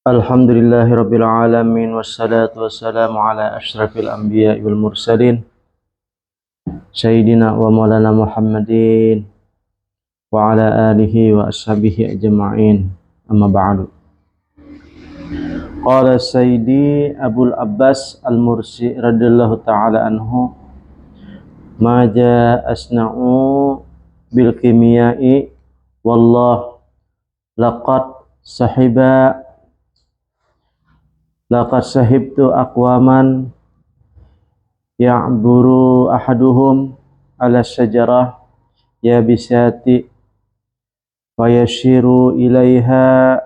Alhamdulillahirabbil alamin wassalatu wassalamu ala asyrafil anbiya'i wal mursalin sayyidina wa maulana Muhammadin wa ala alihi wa ashabihi ajma'in, amma ba'du. Qala Sayyidi Abul Abbas Al-Mursi radhiyallahu ta'ala anhu, ma ja asna'u bil kimiya'i wallah laqad sahibtu aqwaman ya'buru ahaduhum ala syajarah yabisati wa yashiru ilaiha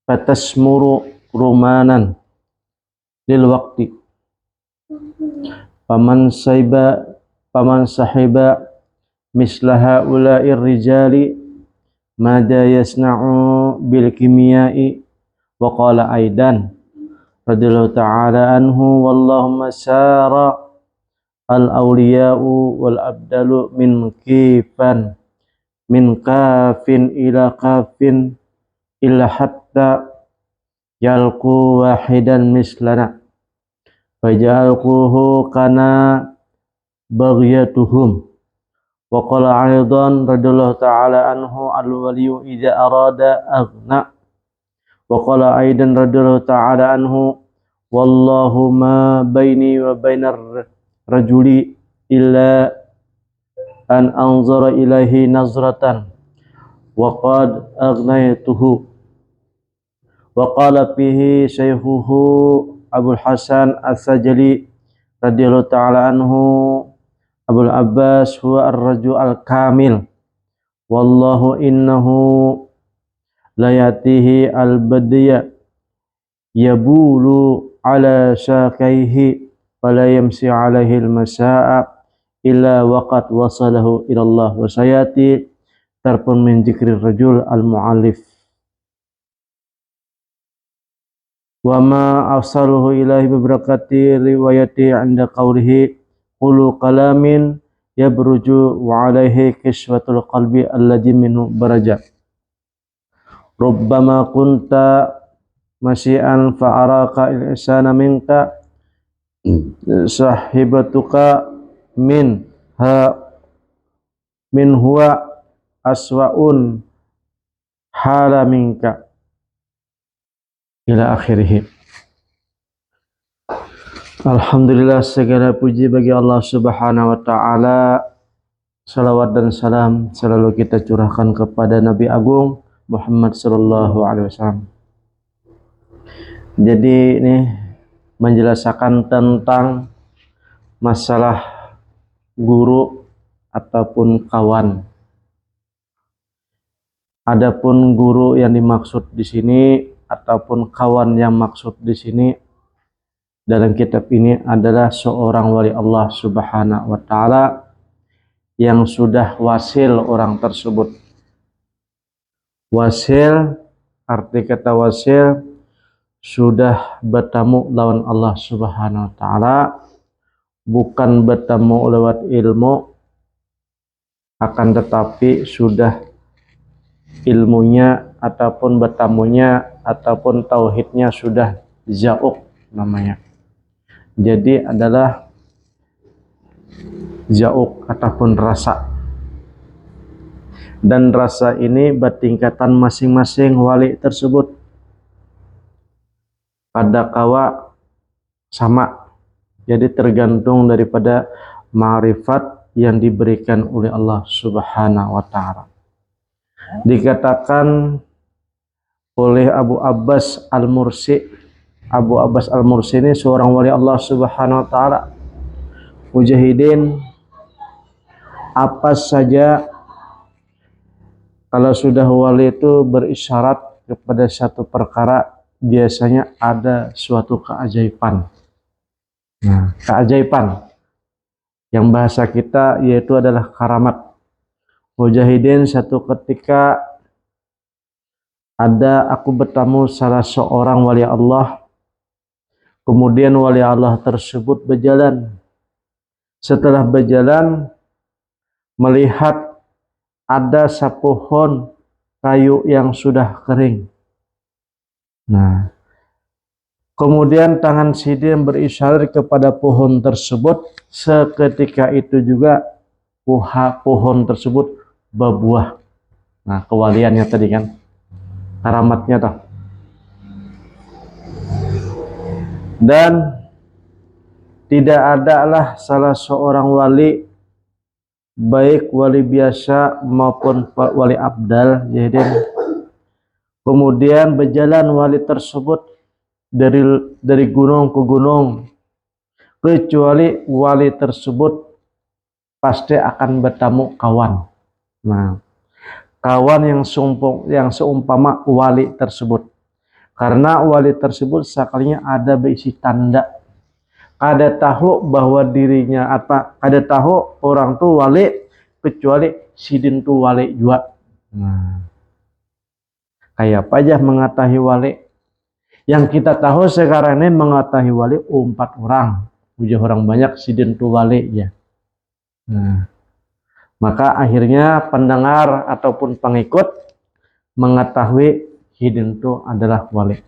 fatasmuru rumanan lil waqti paman sahiba mislaha ula'ir rijali mada yasna'u bil kimiyai wa qala aidan radhiyallahu ta'ala anhu, wallahumma sara al awliya'u wal abdalu min kafin ila kafin illa hatta yalqu wahidan mislana fajalquhu kana baghyatuhum. Wa qala aidan radhiyallahu ta'ala anhu, al waliyu idza arada aghna. Wa qala aidan radhiyallahu ta'ala anhu, wallahu ma baini wa bainar rajuli illa an anzara ilaihi nazratan wa qad aghnaytuhu. Wa qala fihi shaykhuhu Abul Hasan As-Sajali radhiyallahu ta'ala anhu, Abul Abbas huwa ar-rajul al-kamil wallahu innahu la yatihi al-badiya yabulu ala syakaihi fala yamsi alaihi al-masa'a illa waqad wasalahu ila Allah wa sayati tarpun min dzikrir rajul al-mu'allif wa ma afsaluhu ilahi bibrakati riwayati 'inda qawlihi qulu kalamin yabruju wa alaihi kiswatul qalbi alladhi minhu baraja rubbama kunta masyi'an fa'araka il-ihsana minka sahibatuka min huwa aswa'un hala minka ila akhirih. Alhamdulillah, segala puji bagi Allah Subhanahu wa ta'ala. Salawat dan salam selalu kita curahkan kepada Nabi Agung Muhammad sallallahu alaihi wasallam. Jadi ini menjelaskan tentang masalah guru ataupun kawan. Adapun guru yang dimaksud di sini ataupun kawan yang maksud di sini dalam kitab ini adalah seorang wali Allah Subhanahu wa ta'ala yang sudah wasil orang tersebut. Wasil, arti kata wasil, sudah bertemu lawan Allah Subhanahu wa ta'ala, bukan bertemu lewat ilmu, akan tetapi sudah ilmunya ataupun bertamunya ataupun tauhidnya sudah zauq namanya. Jadi adalah zauq ataupun rasa. Dan rasa ini bertingkatan masing-masing wali tersebut. Pada kawa sama. Jadi tergantung daripada ma'rifat yang diberikan oleh Allah Subhanahu wa ta'ala. Dikatakan oleh Abu Abbas Al-Mursi, Abu Abbas Al-Mursi ini seorang wali Allah Subhanahu wa ta'ala, mujahidin. Apa saja kalau sudah wali itu berisyarat kepada satu perkara, biasanya ada suatu keajaiban. Nah, keajaiban yang bahasa kita yaitu adalah karamat. Mujahidin, satu ketika aku bertemu salah seorang wali Allah. Kemudian wali Allah tersebut berjalan. Setelah berjalan, melihat ada sepohon kayu yang sudah kering. Nah, kemudian tangan Sidin berisyarat kepada pohon tersebut. Seketika itu juga pohon tersebut berbuah. Nah, kewaliannya tadi kan, karamatnya toh. Dan tidak adalah salah seorang wali, baik wali biasa maupun wali abdal, jadi kemudian berjalan wali tersebut dari gunung ke gunung, kecuali wali tersebut pasti akan bertemu kawan. Nah, kawan yang seumpama wali tersebut, karena wali tersebut sekalinya ada berisi tanda. Ada tahu bahwa dirinya ada tahu orang tuh wali, kecuali sidin tuh wali juga. Nah, kayak apa aja mengetahui wali? Yang kita tahu sekarang ini mengetahui wali 4 orang, 7 orang banyak sidin tuh wali ya. Nah, maka akhirnya pendengar ataupun pengikut mengetahui sidin itu adalah wali.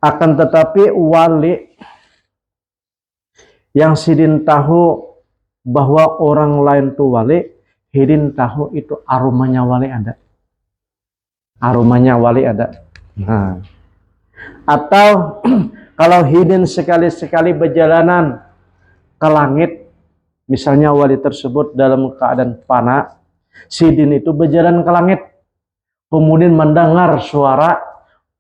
Akan tetapi wali yang sidin tahu bahwa orang lain tuh wali, sidin tahu itu aromanya wali ada. Aromanya wali ada. Nah, atau kalau hidin sekali-sekali berjalanan ke langit, misalnya wali tersebut dalam keadaan panah, sidin itu berjalan ke langit, kemudian mendengar suara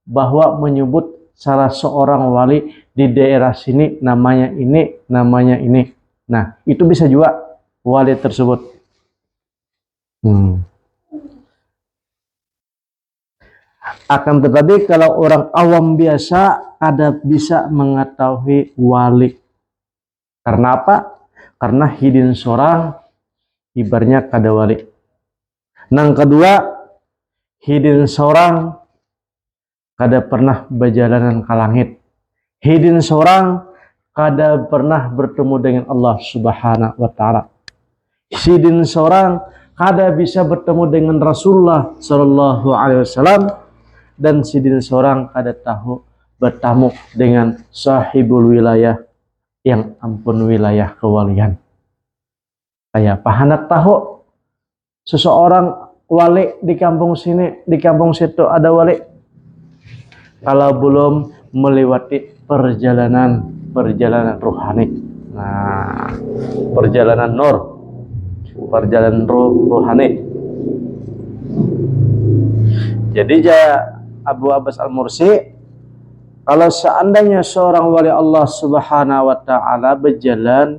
bahwa menyebut salah seorang wali di daerah sini, namanya ini, namanya ini. Nah, itu bisa juga wali tersebut. Akan tetapi kalau orang awam biasa ada bisa mengetahui wali. Karena apa? Karena hidin seorang ibarnya kada wali. Nang kedua, hidin seorang kada pernah berjalanan ke langit. Hidin seorang kada pernah bertemu dengan Allah Subhanahu wa taala. Hidin seorang kada bisa bertemu dengan Rasulullah sallallahu alaihi wasallam, dan sidin seorang kada tahu bertamu dengan sahibul wilayah yang ampun wilayah kewalian. Kayak apa hendak tahu seseorang wali di kampung sini, di kampung situ ada wali, kalau belum melewati perjalanan rohani. Nah, perjalanan nur, perjalanan rohani. Jadi Abu Abbas Al-Mursi, kalau seandainya seorang wali Allah Subhanahu wa taala berjalan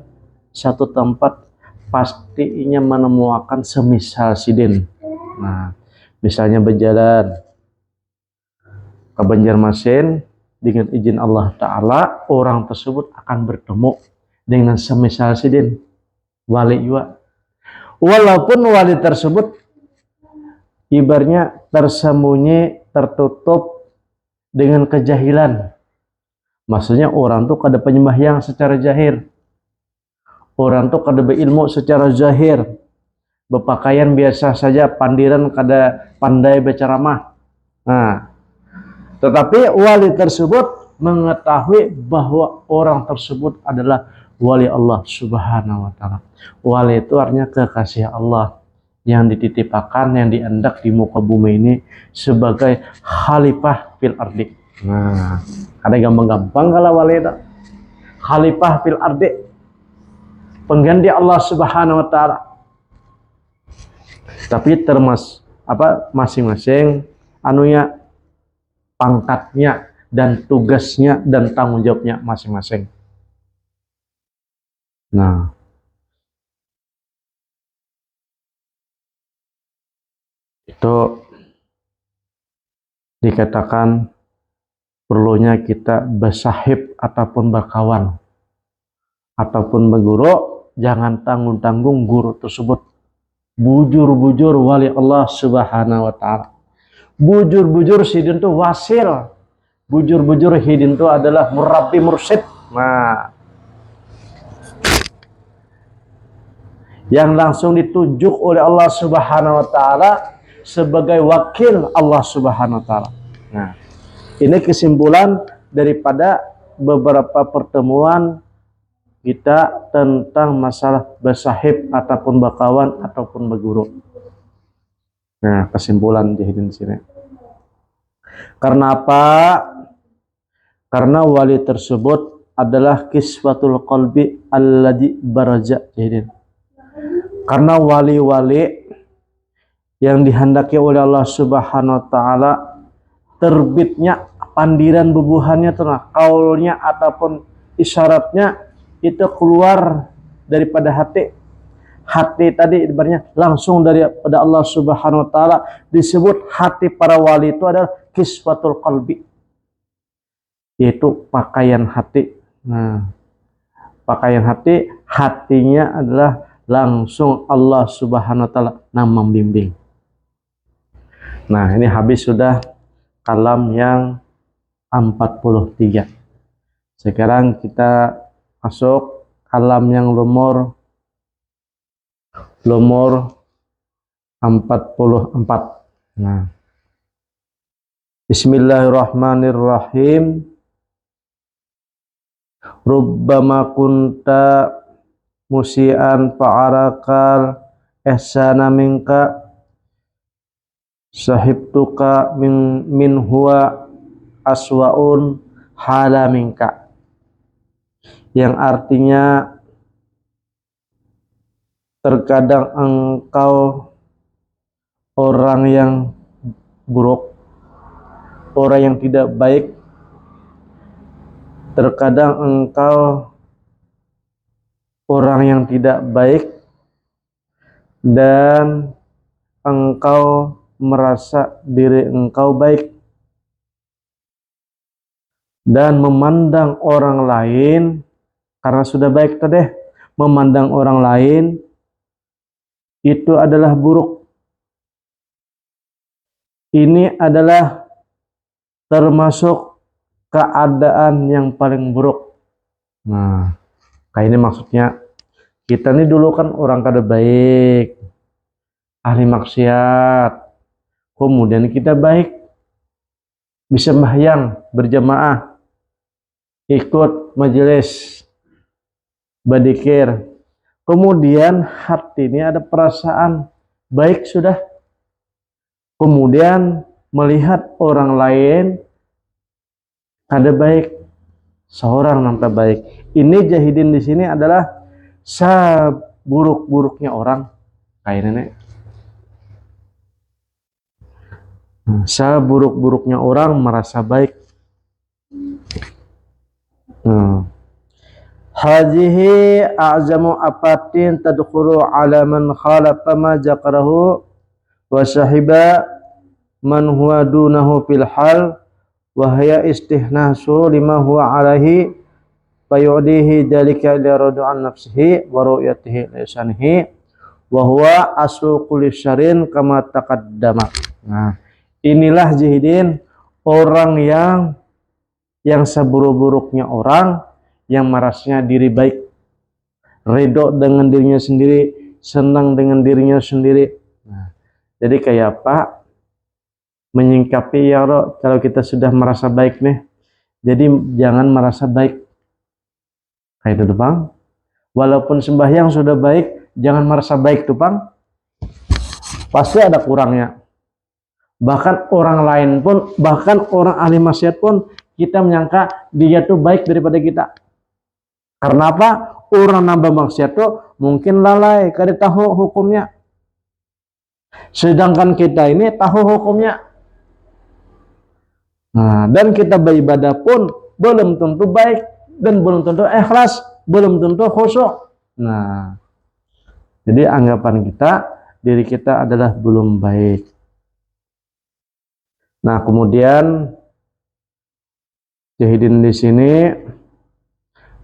satu tempat, pasti ia menemukan semisal sidin. Nah, misalnya berjalan ke Banjarmasin, dengan izin Allah taala orang tersebut akan bertemu dengan semisal sidin, wali juga. Walaupun wali tersebut ibaratnya tersembunyi, tertutup dengan kejahilan. Maksudnya orang tuh kada penyembahyang secara zahir. Orang tuh kada berilmu secara zahir. Berpakaian biasa saja, pandiran kada pandai berceramah. Nah, tetapi wali tersebut mengetahui bahwa orang tersebut adalah wali Allah Subhanahu wa taala. Wali itu artinya kekasih Allah yang dititipkan, yang dihendak di muka bumi ini sebagai khalifah fil ardi. Nah, ada gampang-gampang kalau wali itu. Khalifah fil ardi, pengganti Allah Subhanahu wa taala. Tapi masing-masing anunya, pangkatnya dan tugasnya dan tanggung jawabnya masing-masing. Nah, itu dikatakan perlunya kita bersahib ataupun berkawan ataupun berguru, jangan tanggung-tanggung guru tersebut. Bujur-bujur wali Allah Subhanahu wa taala. Bujur-bujur sidin itu wasil. Bujur-bujur hidin itu adalah murabbi mursyid. Nah, yang langsung ditunjuk oleh Allah Subhanahu wa taala sebagai wakil Allah Subhanahu wa taala. Nah, ini kesimpulan daripada beberapa pertemuan kita tentang masalah bersahib ataupun berkawan ataupun berguru. Nah, kesimpulan jahidin di sini. Karena apa? Karena wali tersebut adalah kiswatul qalbi alladzi baraja jahidin. Karena wali-wali yang dihendaki oleh Allah Subhanahu wa taala terbitnya pandiran bubuhannya tenang, kaulnya ataupun isyaratnya itu keluar daripada hati. Hati tadi ibaratnya langsung daripada Allah Subhanahu wa taala, disebut hati para wali itu adalah kiswatul qalbi, yaitu pakaian hati. Nah, pakaian hati, hatinya adalah langsung Allah Subhanahu wa taala yang membimbing. Nah, ini habis sudah kalam yang 43. Sekarang kita masuk kalam yang nomor 44. Nah, Bismillahirrahmanirrahim. Rubbama kunta musian fa'arakal ihsana minka sahibtuka min huwa aswaun hala minka, yang artinya terkadang engkau orang yang buruk, orang yang tidak baik, terkadang engkau orang yang tidak baik dan engkau merasa diri engkau baik dan memandang orang lain karena sudah baik tadi, memandang orang lain itu adalah buruk. Ini adalah termasuk keadaan yang paling buruk. Nah, kayak ini maksudnya kita nih dulu kan orang kada baik, ahli maksiat, kemudian kita baik, bisa sembahyang berjamaah, ikut majelis, berzikir, kemudian hati ini ada perasaan baik sudah, kemudian melihat orang lain ada baik, seorang nampak baik. Ini jahidin di sini adalah seburuk-buruknya orang kayak nenek. Seburuk-buruknya orang merasa baik. Hadhihi a'zamu apatin tadkhulu ala man khalafa ma jaqarahu wa sahiba man huwa dunahu fil hal wa hiya istihnasu lima huwa alaihi fayudihi dalika ila radu an nafsihi wa ru'yatihi lisanihi wa huwa aslu kulli syarin kama taqaddama. Nah, inilah jahidin orang yang seburuk-buruknya orang yang merasanya diri baik, ridho dengan dirinya sendiri, senang dengan dirinya sendiri. Nah, jadi kayak apa menyingkapi ya Allah, kalau kita sudah merasa baik nih, jadi jangan merasa baik kayak itu bang. Walaupun sembahyang sudah baik, jangan merasa baik tuh bang, pasti ada kurangnya. Bahkan orang lain pun, bahkan orang ahli maksiat pun kita menyangka dia tuh baik daripada kita. Karena apa? Orang nambah maksiat tuh mungkin lalai, kada tahu hukumnya. Sedangkan kita ini tahu hukumnya. Nah, dan kita beribadah pun belum tentu baik dan belum tentu ikhlas, belum tentu khusyuk. Nah, jadi anggapan kita, diri kita adalah belum baik. Nah, kemudian jahidin di sini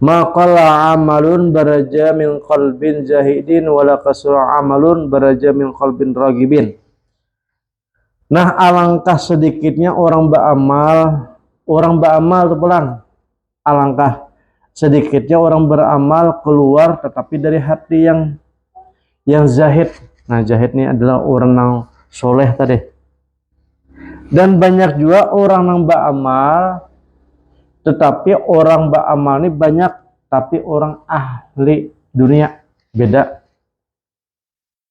maqala amalun baraja min qalbin zahidin wala kasra amalun baraja min qalbin ragibin. Nah, alangkah sedikitnya orang beramal tuh pulang. Alangkah sedikitnya orang beramal keluar tetapi dari hati yang zahid. Nah, zahid ini adalah orang yang soleh tadi. Dan banyak juga orang yang beramal, tetapi orang beramal ini banyak, tapi orang ahli dunia beda.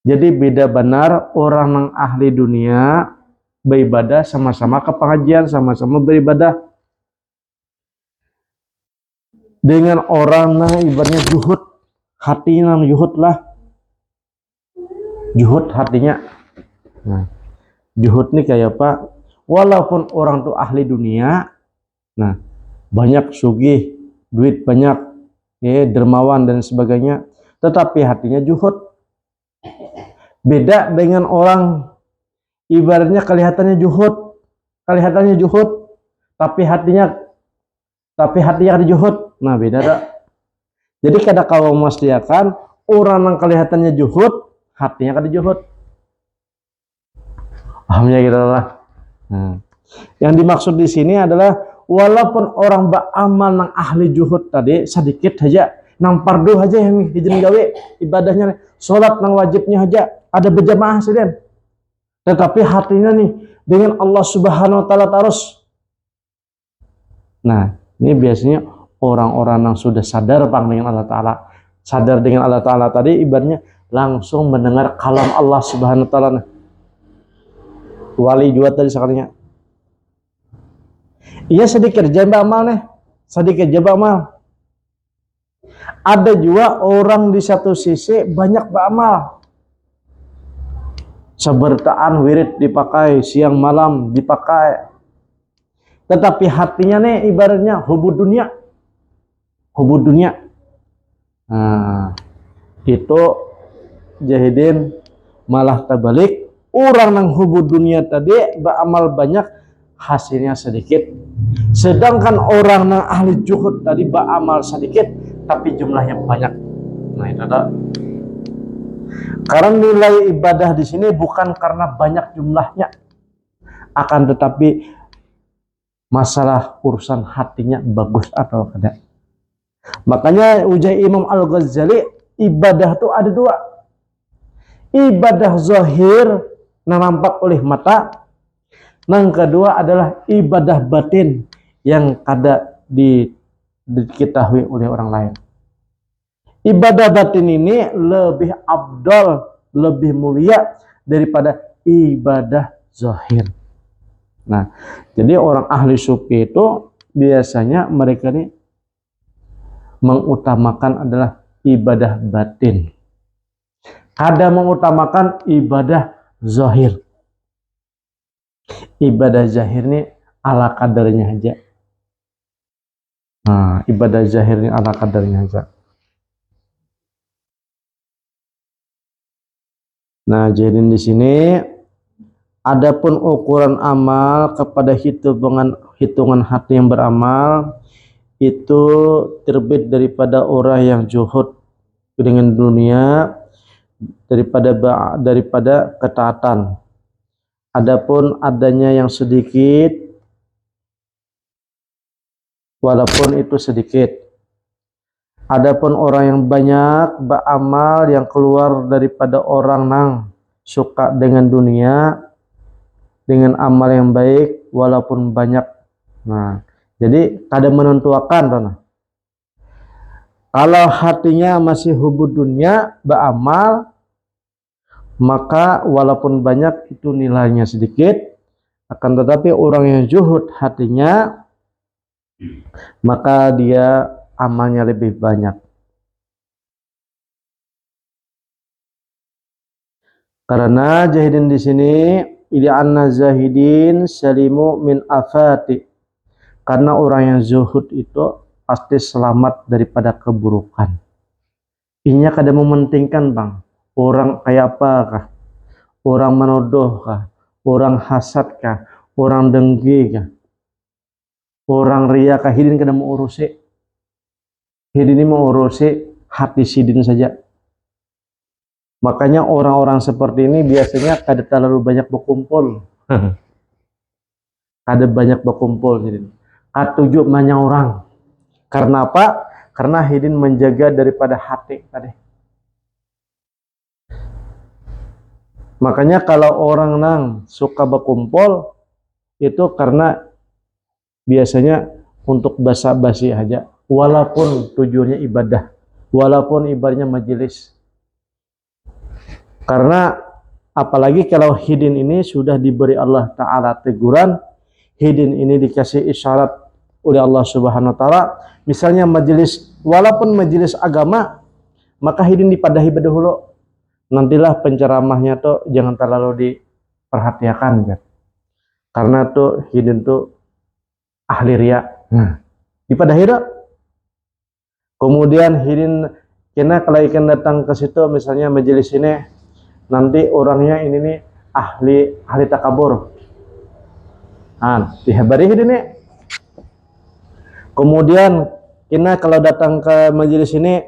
Jadi beda benar orang yang ahli dunia beribadah sama-sama ke pengajian, sama-sama beribadah, dengan orang yang ibaratnya juhud, hatinya juhud lah, juhud hatinya. Nah, juhud nih kayak apa? Walaupun orang tuh ahli dunia, nah banyak sugih, duit banyak, ya, dermawan dan sebagainya, tetapi hatinya juhud. Beda dengan orang ibaratnya kelihatannya juhud, tapi hatinya ada juhud. Nah, beda tak? Jadi kadang kalau memastikan orang yang kelihatannya juhud, hatinya kada juhud. Pahamnya gitu lah. Nah, yang dimaksud di sini adalah walaupun orang beramal nang ahli juhud tadi sedikit saja, nang fardu aja yang hijin gawe ibadahnya, sholat nang wajibnya aja ada berjamaah sedang, tetapi hatinya nih dengan Allah Subhanahu wa taala terus. Nah, ini biasanya orang-orang yang sudah sadar bang dengan Allah taala, sadar dengan Allah taala tadi ibaratnya langsung mendengar kalam Allah Subhanahu wa taala. Wali juga tadi sekalinya. Iya sedikit jamba amal nih, sedikit jamba amal. Ada juga orang di satu sisi banyak beramal, sebertaan wirid dipakai, siang malam dipakai, tetapi hatinya nih ibaratnya hubud dunia, hubud dunia. Nah, itu jahidin malah terbalik. Orang yang hubud dunia tadi beramal banyak, hasilnya sedikit. Sedangkan orang yang ahli juhud tadi beramal sedikit, tapi jumlahnya banyak. Nah, itu ada. Karena nilai ibadah di sini bukan karena banyak jumlahnya, akan tetapi masalah urusan hatinya bagus atau tidak. Makanya ujar Imam Al-Ghazali, ibadah itu ada dua. Ibadah zahir yang nampak oleh mata, yang kedua adalah ibadah batin yang kada diketahui oleh orang lain. Ibadah batin ini lebih afdal, lebih mulia daripada ibadah zahir. Nah, jadi orang ahli sufi itu biasanya mereka ini mengutamakan adalah ibadah batin, kada mengutamakan ibadah zahir. Ibadah zahir ini ala kadarnya aja. Nah, ibadah zahir ini ala kadarnya aja. Nah, jadi di sini adapun ukuran amal kepada hitungan hati yang beramal itu terbit daripada orang yang juhud dengan dunia, daripada ketaatan. Adapun adanya yang sedikit, walaupun itu sedikit. Adapun orang yang banyak beramal yang keluar daripada orang yang suka dengan dunia, dengan amal yang baik walaupun banyak. Nah, jadi kada menentukan. Kalau hatinya masih hubud dunia beramal, maka walaupun banyak itu nilainya sedikit. Akan tetapi orang yang juhud hatinya, maka dia amalnya lebih banyak. Karena zahidin di sini ila anna zahidin salimu min afati. Karena orang yang zuhud itu pasti selamat daripada keburukan. Inya kada mementingkan bang, orang kayak apa kah? Orang menuduh kah? Orang hasad kah? Orang dengki kah? Orang ria kah? Hidin kada mau urusi. Hidin ini mau urusi hati sidin saja. Makanya orang-orang seperti ini biasanya kada terlalu banyak berkumpul. Kada banyak berkumpul hidin. Katujuh banyak orang. Karena apa? Karena hidin menjaga daripada hati tadi. Makanya kalau orang nang suka berkumpul itu karena biasanya untuk basa-basi aja, walaupun tujuannya ibadah, walaupun ibadahnya majelis. Karena apalagi kalau hidin ini sudah diberi Allah Ta'ala teguran, hidin ini dikasih isyarat oleh Allah Subhanahu Wa Ta'ala, misalnya majelis, walaupun majelis agama, maka hidin dipadahi dahulu. Nantilah penceramahnya tuh jangan terlalu diperhatikan kan. Karena tuh hidin tuh ahli riya. Dipadahi dong. Kemudian hidin kena kalau ikan datang ke situ misalnya majelis ini, nanti orangnya ini nih ahli takabur. Dihabari hidin nih. Kemudian kena kalau datang ke majelis ini,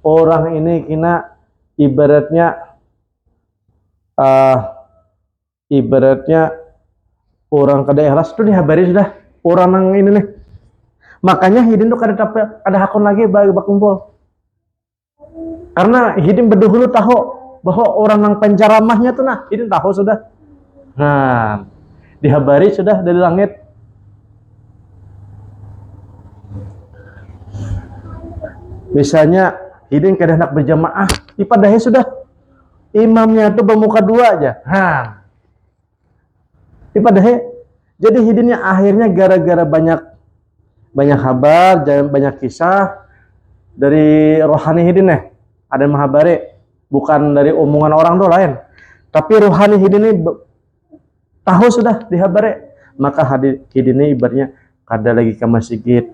orang ini kena ibaratnya orang kada ikhlas itu dihabari sudah orang nang ini nih. Makanya hidin tuh kada hakun lagi bagi berkumpul. Karena hidin berdahulu tahu bahwa orang nang penceramahnya tuh hidin tahu sudah. Dihabari sudah dari langit. Misalnya hidin kada hendak berjamaah, dipadahi sudah. Imamnya tuh bermuka dua aja. Dipadahi. Jadi hidinnya akhirnya gara-gara banyak kabar, banyak kisah dari rohani hidin ada mahabari, bukan dari omongan orang tuh lain. Tapi rohani hidin ini tahu sudah dihabari. Maka hidin ini ibaratnya kada lagi ke masjid,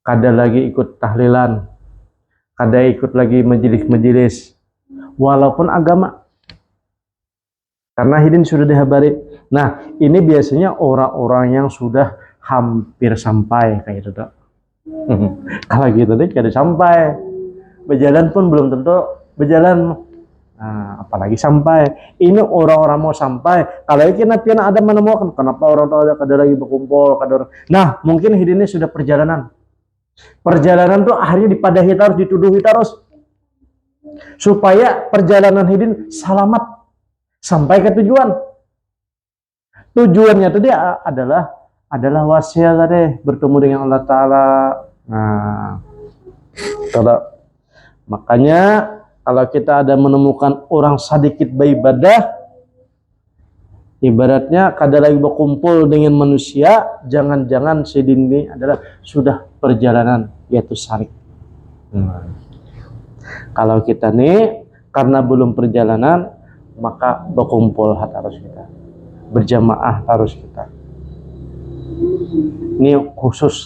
kada lagi ikut tahlilan, kada ikut lagi majelis-majelis, walaupun agama. Karena hidin sudah dihabari. Nah, ini biasanya orang-orang yang sudah hampir sampai kayak itu tuh. Kalau gitu deh kada sampai. Berjalan pun belum tentu berjalan. Apalagi sampai. Ini orang-orang mau sampai. Kalau kita ada menemukan kenapa orang tua kada lagi berkumpul, nah, mungkin hidinnya sudah perjalanan. Perjalanan tuh akhirnya dipadahi terus, dituduhi terus. Supaya perjalanan hidin selamat sampai ke tujuan. Tujuannya tadi adalah wasiat tadi, bertemu dengan Allah Ta'ala. Makanya kalau kita ada menemukan orang sedikit beribadah, ibaratnya kada lagi berkumpul dengan manusia, jangan-jangan sidin ini adalah sudah perjalanan, yaitu sarik. Kalau kita nih karena belum perjalanan, maka berkumpul harus kita, berjamaah harus kita. Ini khusus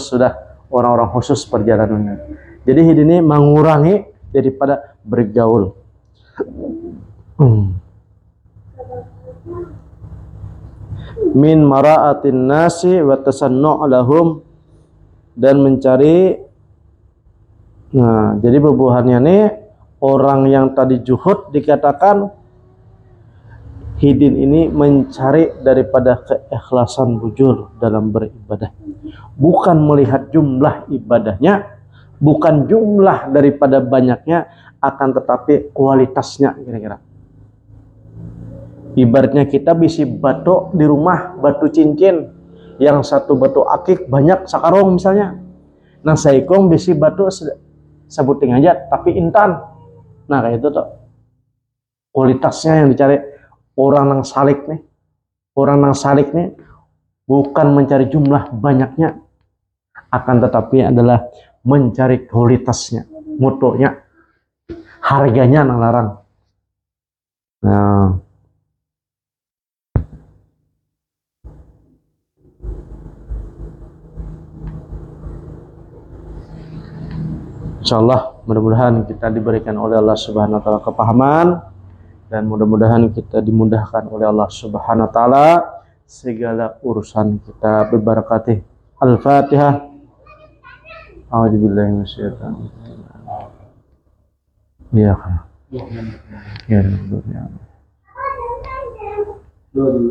sudah orang-orang khusus perjalanannya. Jadi hidin ini mengurangi daripada bergaul. Min mara'atin nasi wa tasannu' lahum, dan mencari. Jadi bubuhannya nih orang yang tadi juhud dikatakan hidin ini mencari daripada keikhlasan bujur dalam beribadah, bukan melihat jumlah ibadahnya, bukan jumlah daripada banyaknya, akan tetapi kualitasnya. Kira-kira ibaratnya kita bisi batu di rumah, batu cincin, yang satu batu akik banyak sakarong misalnya, nah saikong bisi batu sebuting aja tapi intan. Nah kayak itu tuh kualitasnya yang dicari. Orang yang salik nih bukan mencari jumlah banyaknya, akan tetapi adalah mencari kualitasnya, mutunya, harganya nang larang. Nah, insyaallah mudah-mudahan kita diberikan oleh Allah Subhanahu Wa Ta'ala kepahaman, dan mudah-mudahan kita dimudahkan oleh Allah Subhanahu Wa Ta'ala segala urusan kita berbarakatih. Al-Fatihah. A'udzubillahi minasyaitonir rajim. Ya.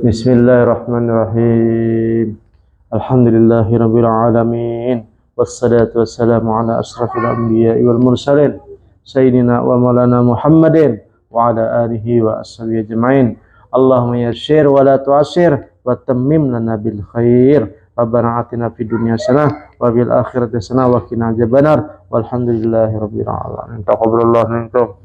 Bismillahirrahmanirrahim. Alhamdulillahirabbil alamin. Wassalatu wassalamu ala asrafil anbiya'i wal mursalin sayyidina wa maulana Muhammadin wa ala alihi wa ashabihi ajma'in. Allahumma yassir wa la tu'assir wa tammim lana bil khair. Rabbana atina fid dunya hasanah wa bil akhirati hasanah wa qina adzabannar. Walhamdulillahi rabbil alamin. Taqabbalallahu minkum.